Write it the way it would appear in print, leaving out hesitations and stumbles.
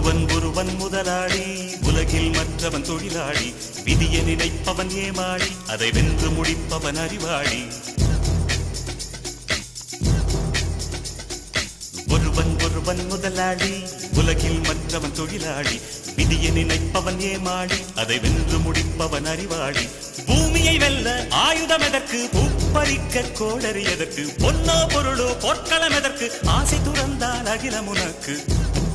ஒருவன் முதலாளி, உலகில் மற்றவன் தொழிலாளி. விதியை நினைப்பவன் ஏமாளி, அதை வென்று முடிப்பவன் அறிவாளி. ஒருவன் முதலாளி, உலகில் மற்றவன் தொழிலாளி. விதியை நினைப்பவன் ஏமாளி, அதை வென்று முடிப்பவன் அறிவாளி. பூமியை வெல்ல ஆயுதம் எதற்கு, பூப்பறிக்க கோடரி எதற்கு, பொன்னோ பொருளோ பொற்களம் எதற்கு, ஆசை துறந்தால் அகிலம் உனக்கு.